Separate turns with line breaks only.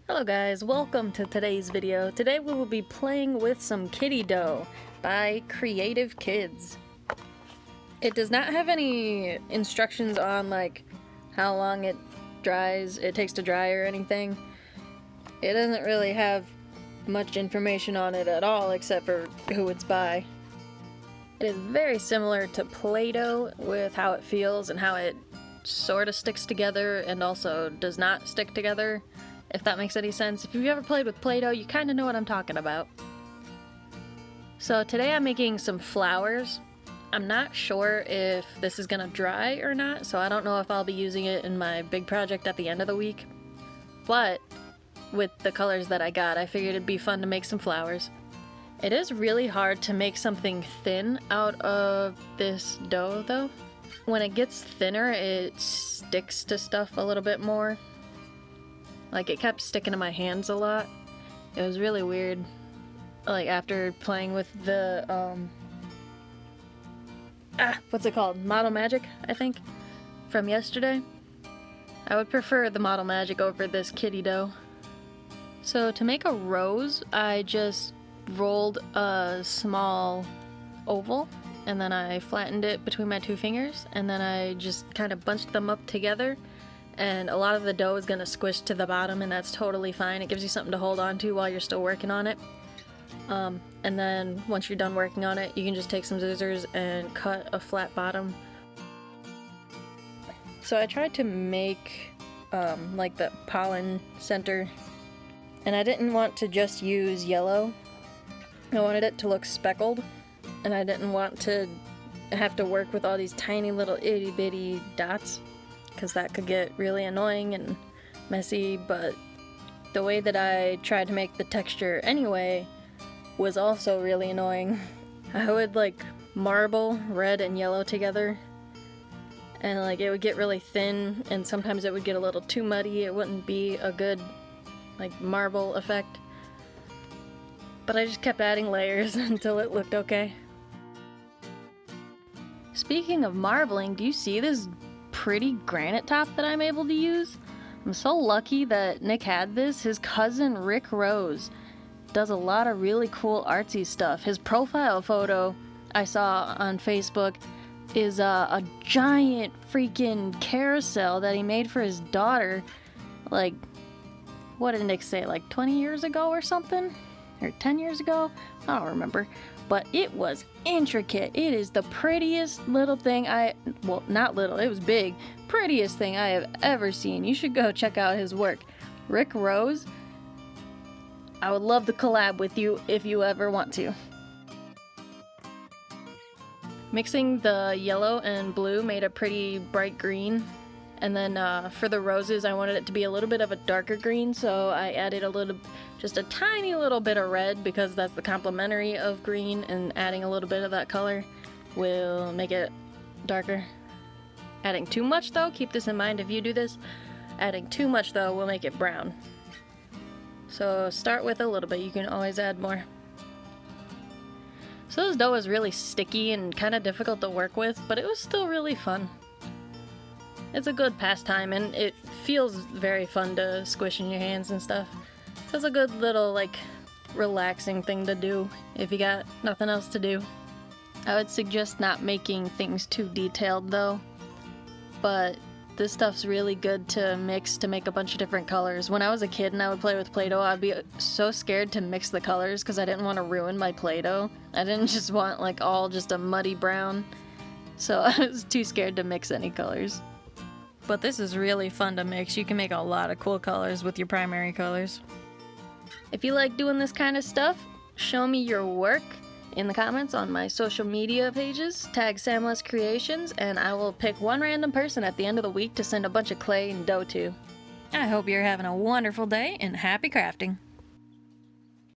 Hello guys, welcome to today's video. Today we will be playing with some Kiddy dough by Creative Kids. It does not have any instructions on like how long it takes to dry or anything. It doesn't really have much information on it at all except for who it's by. It is very similar to Play-Doh with how it feels and how it sort of sticks together and also does not stick together. If that makes any sense. If you've ever played with Play-Doh, you kind of know what I'm talking about. So today I'm making some flowers. I'm not sure if this is gonna dry or not, so I don't know if I'll be using it in my big project at the end of the week. But with the colors that I got, I figured it'd be fun to make some flowers. It is really hard to make something thin out of this dough though. When it gets thinner, it sticks to stuff a little bit more. Like, it kept sticking to my hands a lot. It was really weird. Like, after playing with the, what's it called? Model Magic, I think, from yesterday. I would prefer the Model Magic over this Kiddy dough. So, to make a rose, I just rolled a small oval, and then I flattened it between my two fingers, and then I just kind of bunched them up together. And a lot of the dough is going to squish to the bottom, and that's totally fine. It gives you something to hold on to while you're still working on it. And then once you're done working on it, you can just take some scissors and cut a flat bottom. So I tried to make like the pollen center, and I didn't want to just use yellow. I wanted it to look speckled, and I didn't want to have to work with all these tiny little itty bitty dots, because that could get really annoying and messy. But the way that I tried to make the texture anyway was also really annoying. I would like marble red and yellow together, and like it would get really thin, and sometimes it would get a little too muddy. It wouldn't be a good like marble effect. But I just kept adding layers until it looked okay. Speaking of marbling, do you see this pretty granite top that I'm able to use? I'm so lucky that Nick had this. His cousin Rick Rose does a lot of really cool artsy stuff. His profile photo I saw on Facebook is a giant freaking carousel that he made for his daughter, like, what did Nick say, like 20 years ago or something? Or 10 years ago? I don't remember. But it was intricate. It is the prettiest little thing well, not little, it was big. Prettiest thing I have ever seen. You should go check out his work. Rick Rose, I would love to collab with you if you ever want to. Mixing the yellow and blue made a pretty bright green. And then for the roses, I wanted it to be a little bit of a darker green, so I added just a tiny little bit of red, because that's the complementary of green, and adding a little bit of that color will make it darker. Adding too much though, keep this in mind if you do this, adding too much though will make it brown. So start with a little bit, you can always add more. So this dough was really sticky and kind of difficult to work with, but it was still really fun. It's a good pastime, and it feels very fun to squish in your hands and stuff. It's a good little, like, relaxing thing to do if you got nothing else to do. I would suggest not making things too detailed though, but this stuff's really good to mix to make a bunch of different colors. When I was a kid and I would play with Play-Doh, I'd be so scared to mix the colors because I didn't want to ruin my Play-Doh. I didn't just want like all just a muddy brown, so I was too scared to mix any colors. But this is really fun to mix. You can make a lot of cool colors with your primary colors. If you like doing this kind of stuff, show me your work in the comments on my social media pages. Tag samlescreations, and I will pick one random person at the end of the week to send a bunch of clay and dough to. I hope you're having a wonderful day, and happy crafting!